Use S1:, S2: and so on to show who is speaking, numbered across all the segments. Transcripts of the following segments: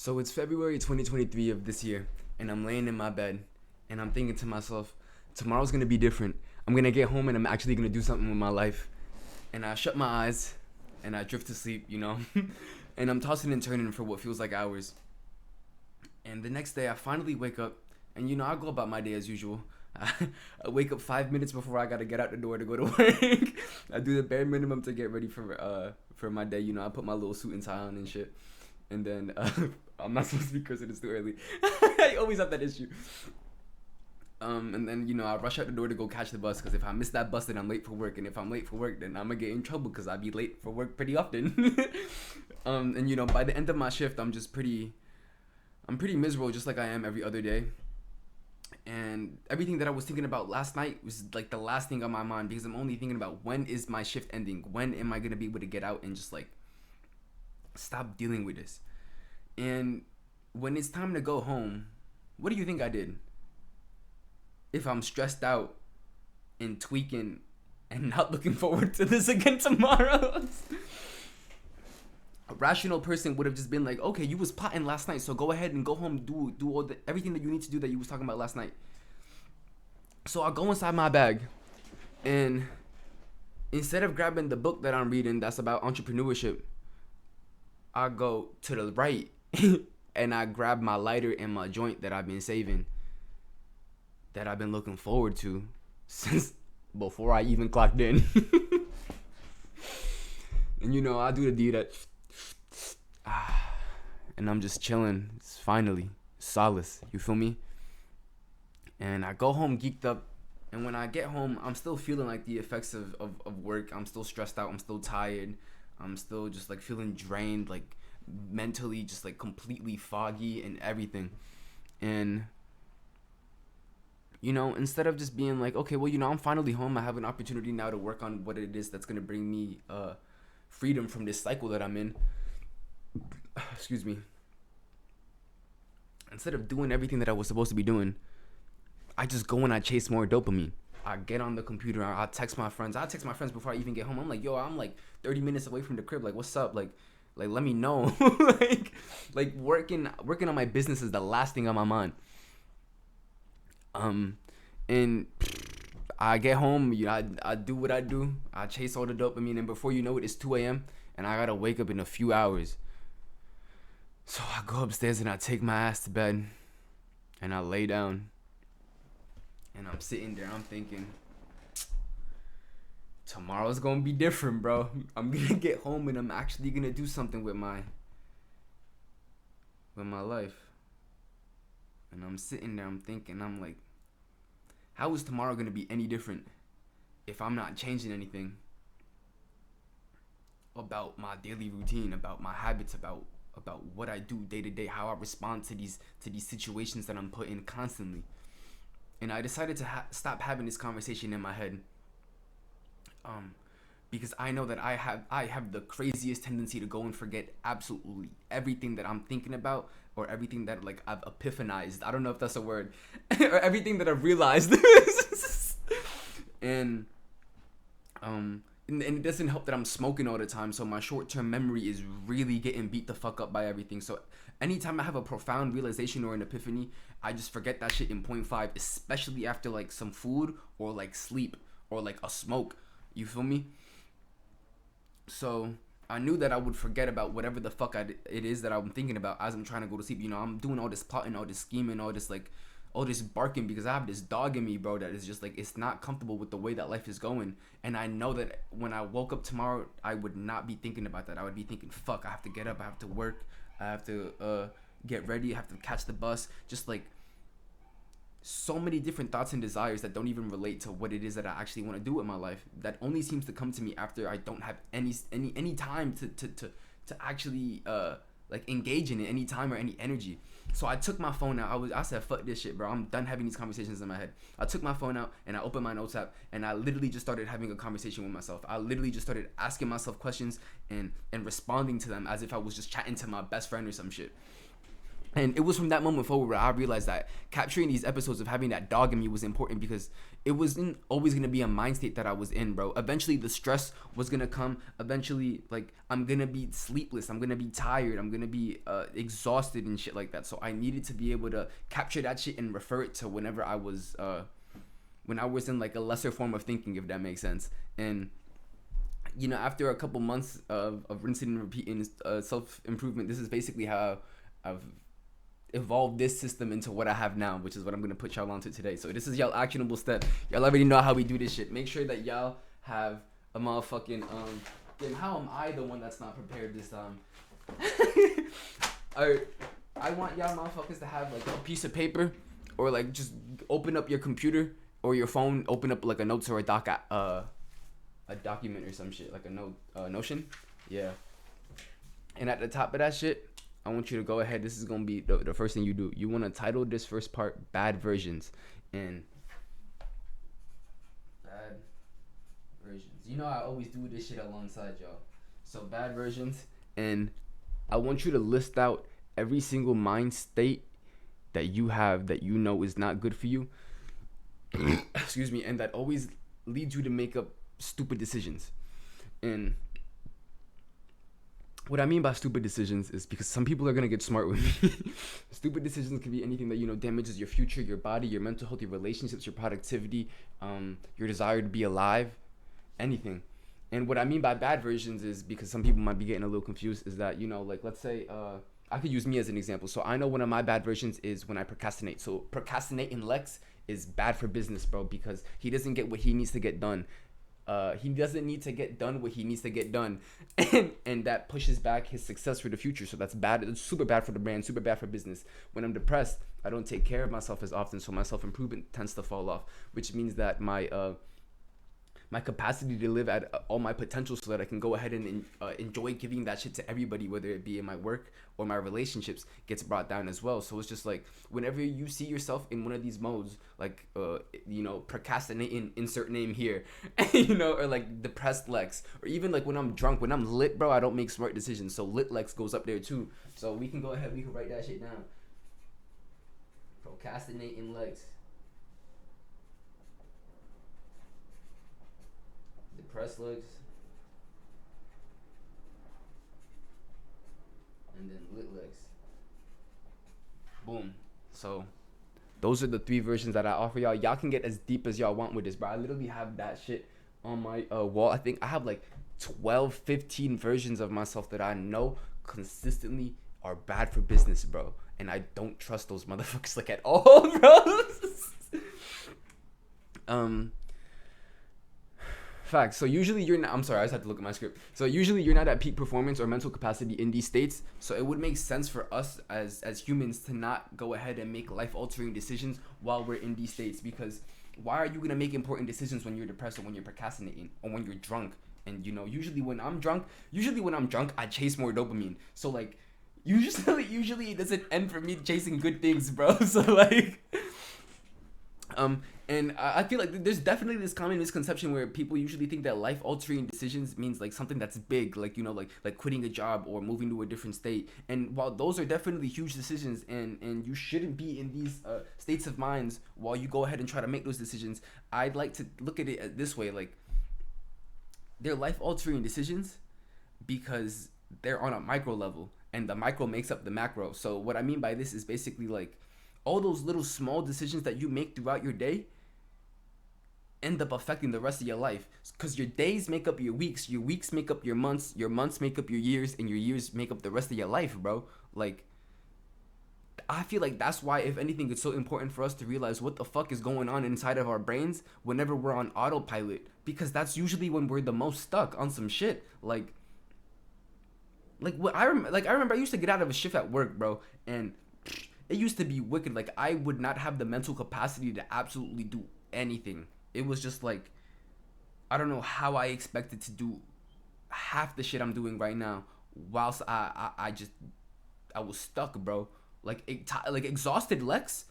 S1: So it's February 2023 of this year, and I'm laying in my bed, and I'm thinking to myself, tomorrow's gonna be different. I'm gonna get home and I'm actually gonna do something with my life. And I shut my eyes, and I drift to sleep. And I'm tossing and turning for what feels like hours. And the next day, I finally wake up, and I go about my day as usual. I wake up 5 minutes before I gotta get out the door to go to work. I do the bare minimum to get ready for my day. I put my little suit and tie on and shit. And then I'm not supposed to be cursing. It's too early. I always have that issue. And then I rush out the door to go catch the bus because if I miss that bus, then I'm late for work. And if I'm late for work, then I'm gonna get in trouble because I be late for work pretty often. And by the end of my shift, I'm pretty miserable, just like I am every other day. And everything that I was thinking about last night was like the last thing on my mind because I'm only thinking about when is my shift ending? When am I gonna be able to get out and just like stop dealing with this? And when it's time to go home, what do you think I did? If I'm stressed out and tweaking and not looking forward to this again tomorrow. A rational person would have just been like, okay, you was plotting last night, so go ahead and go home, do all everything that you need to do that you was talking about last night. So I go inside my bag, and instead of grabbing the book that I'm reading that's about entrepreneurship, I go to the right and I grab my lighter and my joint that I've been saving, that I've been looking forward to since before I even clocked in. And I do the deed that and I'm just chilling. It's finally solace. You feel me? And I go home geeked up. And when I get home, I'm still feeling like the effects of work. I'm still stressed out. I'm still tired. I'm still just like feeling drained, like mentally just like completely foggy and everything. And instead of just being like, okay, well, I'm finally home. I have an opportunity now to work on what it is that's gonna bring me freedom from this cycle that I'm in. Excuse me. Instead of doing everything that I was supposed to be doing, I just go and I chase more dopamine. I get on the computer. I text my friends. I text my friends before I even get home. I'm like, yo, I'm like 30 minutes away from the crib. Like, what's up? Like let me know. like working on my business is the last thing on my mind. And I get home. I do what I do. I chase all the dopamine, and before you know it, it's 2 a.m. and I gotta wake up in a few hours. So I go upstairs and I take my ass to bed, and I lay down. And I'm sitting there, I'm thinking, tomorrow's gonna be different, bro. I'm gonna get home and I'm actually gonna do something with my life. And I'm sitting there, I'm thinking, I'm like, how is tomorrow gonna be any different if I'm not changing anything about my daily routine, about my habits, about what I do day to day, how I respond to these situations that I'm put in constantly. And I decided to stop having this conversation in my head, because I know that I have the craziest tendency to go and forget absolutely everything that I'm thinking about, or everything that like I've epiphanized. I don't know if that's a word, or everything that I've realized. and and it doesn't help that I'm smoking all the time, so my short-term memory is really getting beat the fuck up by everything. So anytime I have a profound realization or an epiphany, I just forget that shit in point 0.5, especially after like some food or like sleep or like a smoke. You feel me? So I knew that I would forget about whatever the fuck it is that I'm thinking about as I'm trying to go to sleep. I'm doing all this plotting, all this scheming, all this barking because I have this dog in me, bro, that is just like, it's not comfortable with the way that life is going. And I know that when I woke up tomorrow, I would not be thinking about that. I would be thinking, fuck, I have to get up, I have to work, I have to get ready, I have to catch the bus. Just like so many different thoughts and desires that don't even relate to what it is that I actually want to do with my life. That only seems to come to me after I don't have any time to actually like engage in it, any time or any energy. So I took my phone out. I said, fuck this shit, bro. I'm done having these conversations in my head. I took my phone out and I opened my notes app and I literally just started having a conversation with myself. I literally just started asking myself questions and responding to them as if I was just chatting to my best friend or some shit. And it was from that moment forward where I realized that capturing these episodes of having that dog in me was important, because it wasn't always gonna be a mind state that I was in, bro. Eventually, the stress was gonna come. Eventually, like, I'm gonna be sleepless. I'm gonna be tired. I'm gonna be exhausted and shit like that. So I needed to be able to capture that shit and refer it to whenever I was when I was in like a lesser form of thinking, if that makes sense. And after a couple months of rinsing and repeating self improvement, this is basically how I've evolve this system into what I have now, which is what I'm gonna put y'all onto today. So this is y'all actionable step. Y'all already know how we do this shit. Make sure that y'all have a motherfucking Damn, how am I the one that's not prepared this time? Alright, I want y'all motherfuckers to have like a piece of paper, or like just open up your computer or your phone, open up like a notes or a document or some shit, like a Notion. Yeah. And at the top of that shit, I want you to go ahead. This is going to be the first thing you do. You want to title this first part Bad Versions. And Bad Versions. I always do this shit alongside y'all. So Bad Versions. And I want you to list out every single mind state that you have that is not good for you. Excuse me. And that always leads you to make up stupid decisions. And what I mean by stupid decisions is because some people are going to get smart with me. Stupid decisions can be anything that, damages your future, your body, your mental health, your relationships, your productivity, your desire to be alive, anything. And what I mean by bad versions is, because some people might be getting a little confused, is that, like, let's say, I could use me as an example. So I know one of my bad versions is when I procrastinate. So procrastinating Lex is bad for business, bro, because he doesn't get what he needs to get done. He doesn't need to get done what he needs to get done, and that pushes back his success for the future. So that's bad. It's super bad for the brand, super bad for business. When I'm depressed, I don't take care of myself as often, so my self-improvement tends to fall off, which means that my capacity to live at all my potential, so that I can go ahead and enjoy giving that shit to everybody, whether it be in my work or my relationships, gets brought down as well. So it's just like, whenever you see yourself in one of these modes, like, procrastinating, insert name here, or like depressed Lex, or even like when I'm drunk, when I'm lit, bro, I don't make smart decisions. So lit Lex goes up there too. So we can go ahead, we can write that shit down. Procrastinating Lex. Depressed Lex. And then lit Lex. Boom. So those are the 3 versions that I offer y'all. Y'all can get as deep as y'all want with this, bro. I literally have that shit on my wall. I think I have like 12, 15 versions of myself that I know consistently are bad for business, bro. And I don't trust those motherfuckers like at all, bro. Facts. So usually you're not, I'm sorry, I just had to look at my script. So usually you're not at peak performance or mental capacity in these states. So it would make sense for us as humans to not go ahead and make life-altering decisions while we're in these states. Because why are you going to make important decisions when you're depressed, or when you're procrastinating, or when you're drunk? And usually when I'm drunk, I chase more dopamine. So like, usually it doesn't end for me chasing good things, bro. So like, and I feel like there's definitely this common misconception where people usually think that life-altering decisions means like something that's big, like like quitting a job or moving to a different state. And while those are definitely huge decisions, and you shouldn't be in these states of minds while you go ahead and try to make those decisions, I'd like to look at it this way: like, they're life-altering decisions because they're on a micro level, and the micro makes up the macro. So what I mean by this is basically like, all those little small decisions that you make throughout your day end up affecting the rest of your life, because your days make up your weeks make up your months make up your years, and your years make up the rest of your life, bro. Like, I feel like that's why, if anything, it's so important for us to realize what the fuck is going on inside of our brains whenever we're on autopilot, because that's usually when we're the most stuck on some shit. Like what I remember I used to get out of a shift at work, bro, and it used to be wicked. Like, I would not have the mental capacity to absolutely do anything. It was just like, I don't know how I expected to do half the shit I'm doing right now, whilst I was stuck, bro. Like exhausted Lex,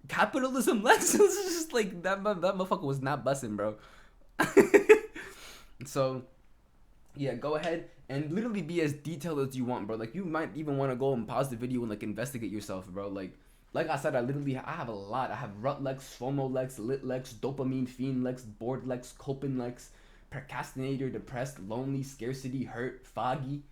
S1: capitalism Lex. It was just like that motherfucker was not bussing, bro. So Yeah, go ahead and literally be as detailed as you want, bro. Like you might even want to go and pause the video and like investigate yourself, bro. Like I said, I have a lot. I have rut lex, FOMO lex, lit lex, dopamine fiend lex, bored lex, coping lex, procrastinator, depressed, lonely, scarcity, hurt, foggy.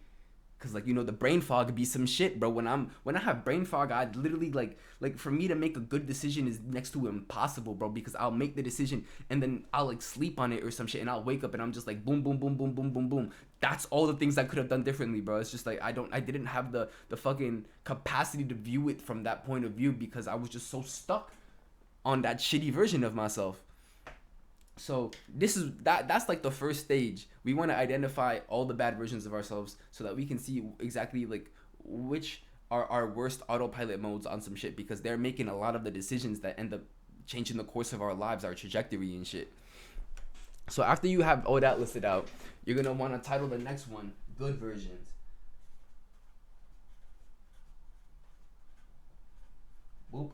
S1: Cause like the brain fog be some shit, bro. When I have brain fog, I literally like for me to make a good decision is next to impossible, bro. Because I'll make the decision and then I'll like sleep on it or some shit, and I'll wake up and I'm just like boom, boom, boom, boom, boom, boom, boom. That's all the things I could have done differently, bro. It's just like I didn't have the fucking capacity to view it from that point of view because I was just so stuck on that shitty version of myself. So that's like the first stage. We want to identify all the bad versions of ourselves so that we can see exactly like which are our worst autopilot modes on some shit, because they're making a lot of the decisions that end up changing the course of our lives, our trajectory and shit. So after you have all that listed out, you're gonna want to title the next one "Good Versions." Boop.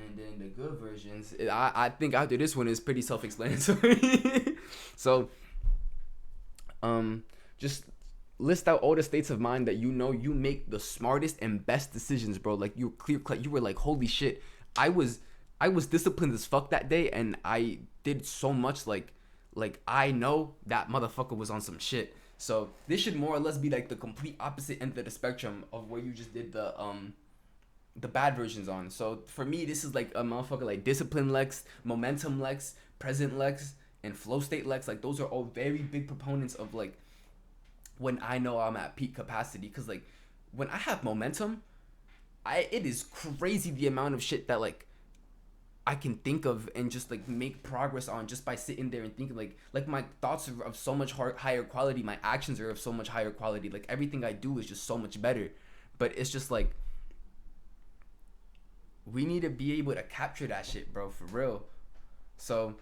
S1: And then the good versions, I think after this one is pretty self-explanatory. So, just list out all the states of mind that you make the smartest and best decisions, bro. Like you clear cut. You were like, holy shit, I was I was disciplined as fuck that day, and I did so much like I know that motherfucker was on some shit. So this should more or less be like the complete opposite end of the spectrum of where you just did the bad versions on. So for me, this is like a motherfucker like discipline Lex, momentum Lex, present Lex, and flow state Lex. Like those are all very big proponents of like when I know I'm at peak capacity. Cause like when I have momentum, it is crazy the amount of shit that like I can think of and just like make progress on just by sitting there and thinking like my thoughts are of so much higher quality, my actions are of so much higher quality, like everything I do is just so much better. But it's just like we need to be able to capture that shit, bro, for real. So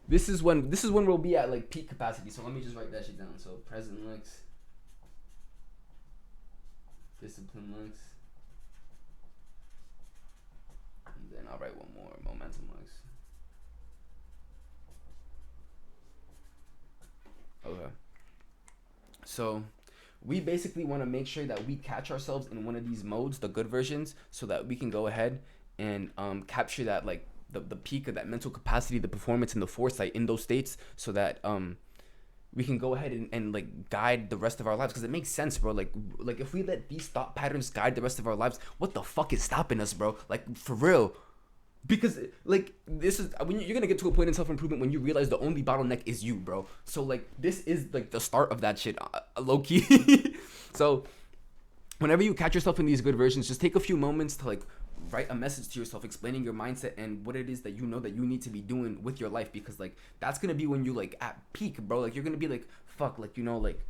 S1: this is when we'll be at like peak capacity. So let me just write that shit down. So present Lex, discipline Lex, and then I'll write one more, momentum Lex. Okay. So we basically want to make sure that we catch ourselves in one of these modes, the good versions, so that we can go ahead and capture that like the peak of that mental capacity, the performance, and the foresight in those states, so that we can go ahead and like guide the rest of our lives, because it makes sense, bro. Like if we let these thought patterns guide the rest of our lives, what the fuck is stopping us, bro? Like for real. Because like this is when you're gonna get to a point in self-improvement when you realize the only bottleneck is you, bro. So like this is like the start of that shit, low key. So whenever you catch yourself in these good versions, just take a few moments to like write a message to yourself explaining your mindset and what it is that you know that you need to be doing with your life, because like that's gonna be when you like at peak, bro. Like you're gonna be like, fuck, like like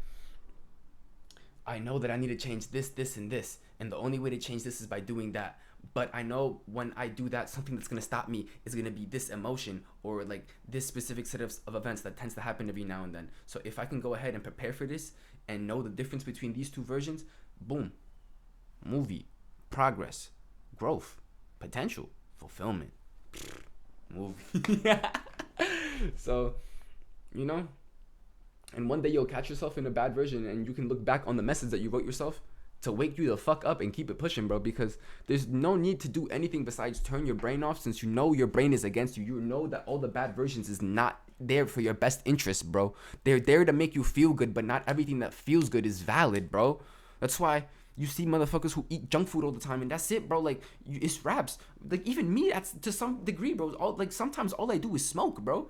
S1: I know that I need to change this, this, and this, and the only way to change this is by doing that. But I know when I do that, something that's gonna stop me is gonna be this emotion or like this specific set of events that tends to happen every now and then. So if I can go ahead and prepare for this and know the difference between these two versions, boom, movie, progress, growth, potential, fulfillment, movie. So, you know, and one day you'll catch yourself in a bad version and you can look back on the message that you wrote yourself to wake you the fuck up and keep it pushing, bro, because there's no need to do anything besides turn your brain off, since you know your brain is against you. You know that all the bad versions is not there for your best interest, bro. They're there to make you feel good, but not everything that feels good is valid, bro. That's why you see motherfuckers who eat junk food all the time and that's it, bro. Like it's raps. Like even me, that's to some degree, bro. Like sometimes all I do is smoke, bro.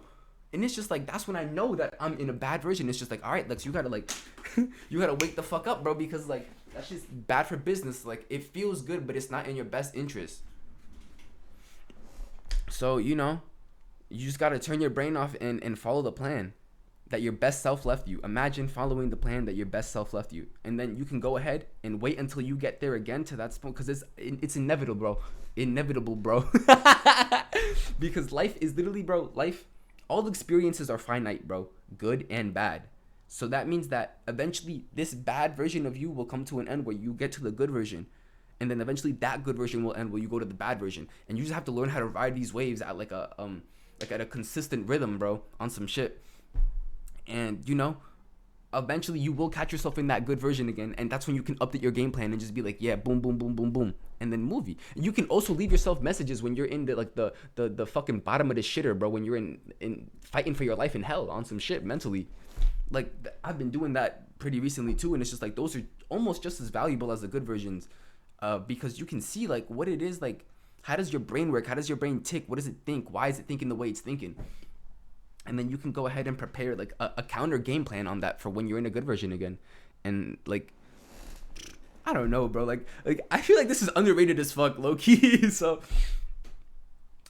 S1: And it's just like that's when I know that I'm in a bad version. It's just like, all right, Lex, you gotta like you gotta wake the fuck up, bro, because like that's just bad for business. Like it feels good, but it's not in your best interest. So you just gotta turn your brain off and follow the plan that your best self left you. Imagine following the plan that your best self left you, and then you can go ahead and wait until you get there again to that spot, because it's inevitable, bro. Because life is literally, bro. All experiences are finite, bro, good and bad. So that means that eventually this bad version of you will come to an end where you get to the good version. And then eventually that good version will end where you go to the bad version. And you just have to learn how to ride these waves at like at a consistent rhythm, bro, on some shit. And eventually you will catch yourself in that good version again, and that's when you can update your game plan and just be like, yeah, boom, boom, boom, boom, boom, and then movie. You can also leave yourself messages when you're in the fucking bottom of the shitter, bro. When you're in fighting for your life in hell on some shit mentally. Like I've been doing that pretty recently too, and it's just like those are almost just as valuable as the good versions, because you can see like what it is like. How does your brain work? How does your brain tick? What does it think? Why is it thinking the way it's thinking? And then you can go ahead and prepare like a counter game plan on that for when you're in a good version again. And like I don't know, bro. Like I feel like this is underrated as fuck, low key. So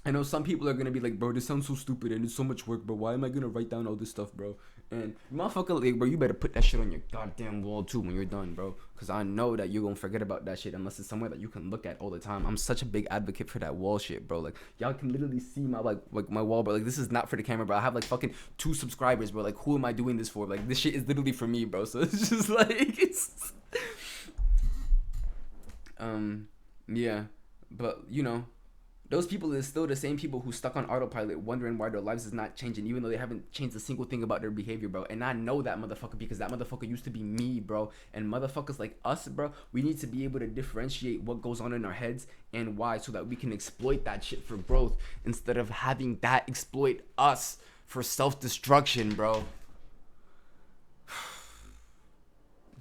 S1: I know some people are gonna be like, bro, this sounds so stupid and it's so much work, bro. Why am I gonna write down all this stuff, bro? And motherfucker, like, bro, you better put that shit on your goddamn wall too when you're done, bro. Cause I know that you're gonna forget about that shit unless it's somewhere that you can look at all the time. I'm such a big advocate for that wall shit, bro. Like y'all can literally see my like my wall, bro. Like this is not for the camera, bro. I have like fucking 2 subscribers, bro. Like who am I doing this for? Like this shit is literally for me, bro. So it's just like it's yeah, but you know. Those people is still the same people who stuck on autopilot wondering why their lives is not changing even though they haven't changed a single thing about their behavior, bro. And I know that motherfucker because that motherfucker used to be me, bro. And motherfuckers like us, bro, we need to be able to differentiate what goes on in our heads and why so that we can exploit that shit for growth instead of having that exploit us for self-destruction, bro.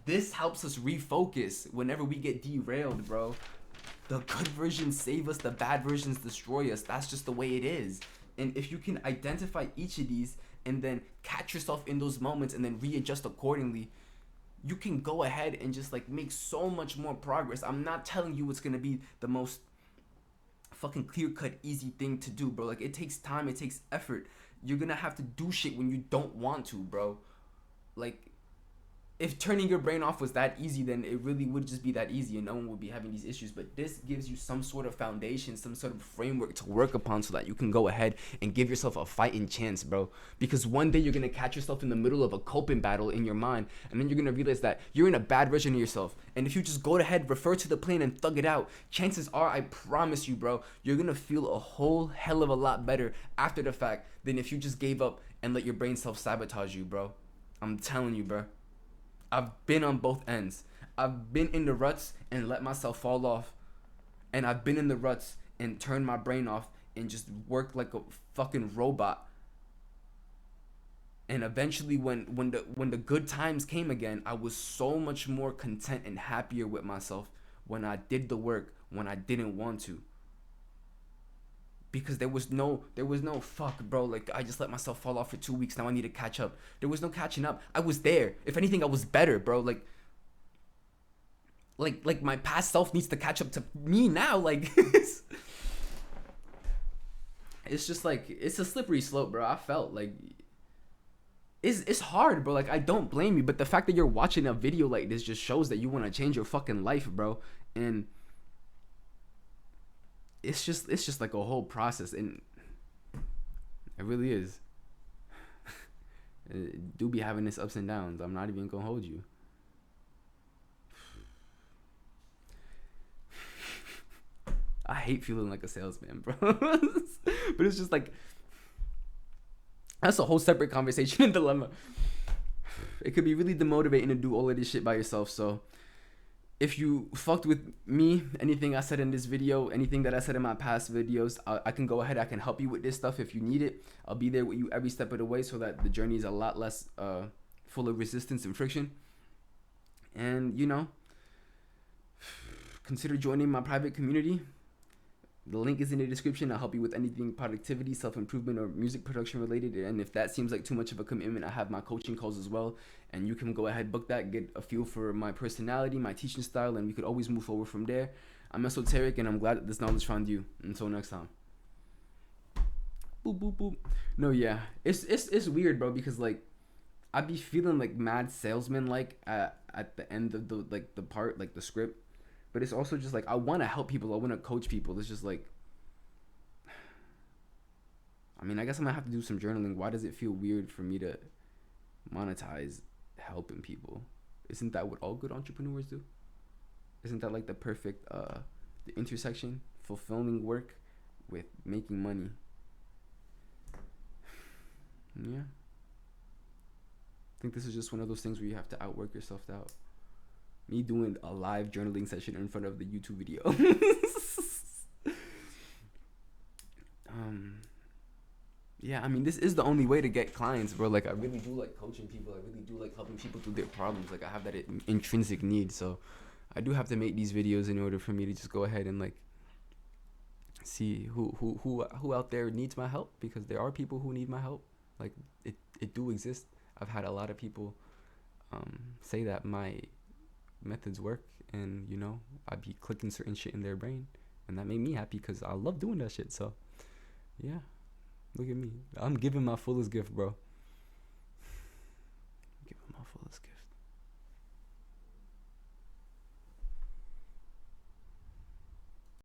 S1: This helps us refocus whenever we get derailed, bro. The good versions save us, the bad versions destroy us. That's just the way it is. And if you can identify each of these and then catch yourself in those moments and then readjust accordingly, you can go ahead and just like make so much more progress. I'm not telling you it's gonna be the most fucking clear-cut easy thing to do, bro. Like it takes time, it takes effort. You're gonna have to do shit when you don't want to, bro. Like if turning your brain off was that easy, then it really would just be that easy and no one would be having these issues. But this gives you some sort of foundation, some sort of framework to work upon so that you can go ahead and give yourself a fighting chance, bro. Because one day you're going to catch yourself in the middle of a coping battle in your mind, and then you're going to realize that you're in a bad version of yourself. And if you just go ahead, refer to the plan and thug it out, chances are, I promise you, bro, you're going to feel a whole hell of a lot better after the fact than if you just gave up and let your brain self-sabotage you, bro. I'm telling you, bro. I've been on both ends. I've been in the ruts and let myself fall off. And I've been in the ruts and turned my brain off and just worked like a fucking robot. And eventually when the good times came again, I was so much more content and happier with myself when I did the work when I didn't want to. Because there was no fuck, bro, like I just let myself fall off for 2 weeks, now I need to catch up. There was no catching up. I was there. If anything, I was better, bro. Like my past self needs to catch up to me now. Like it's just like it's a slippery slope, bro. I felt like it's hard, bro. Like I don't blame you, but the fact that you're watching a video like this just shows that you want to change your fucking life, bro. And it's just like a whole process, and it really is. It do be having its ups and downs. I'm not even gonna hold you. I hate feeling like a salesman, bro. But it's just like that's a whole separate conversation and dilemma. It could be really demotivating to do all of this shit by yourself. So if you fucked with me, anything I said in this video, anything that I said in my past videos, I can go ahead. I can help you with this stuff if you need it. I'll be there with you every step of the way so that the journey is a lot less full of resistance and friction. And, you know, consider joining my private community. The link is in the description. I'll help you with anything productivity, self-improvement, or music production related. And if that seems like too much of a commitment, I have my coaching calls as well. And you can go ahead, book that, get a feel for my personality, my teaching style, and we could always move forward from there. I'm esoteric, and I'm glad that this knowledge found you. Until next time. Boop, boop, boop. No, yeah. It's weird, bro, because, like, I be feeling, like, mad salesman-like at the end of the part, like, the script. But it's also just like I want to help people. I want to coach people. It's just like, I mean, I guess I'm gonna have to do some journaling. Why does it feel weird for me to monetize helping people? Isn't that what all good entrepreneurs do? Isn't that like the perfect the intersection, fulfilling work with making money? Yeah. think this is just one of those things where you have to outwork yourself out. Me doing a live journaling session in front of the YouTube video. Yeah, I mean, this is the only way to get clients, bro. Like, I really do like coaching people. I really do like helping people through their problems. Like, I have that intrinsic need. So, I do have to make these videos in order for me to just go ahead and like see who out there needs my help, because there are people who need my help. Like, it do exist. I've had a lot of people say that my methods work, and I'd be clicking certain shit in their brain, and that made me happy because I love doing that shit. So, yeah. Look at me. I'm giving my fullest gift, bro.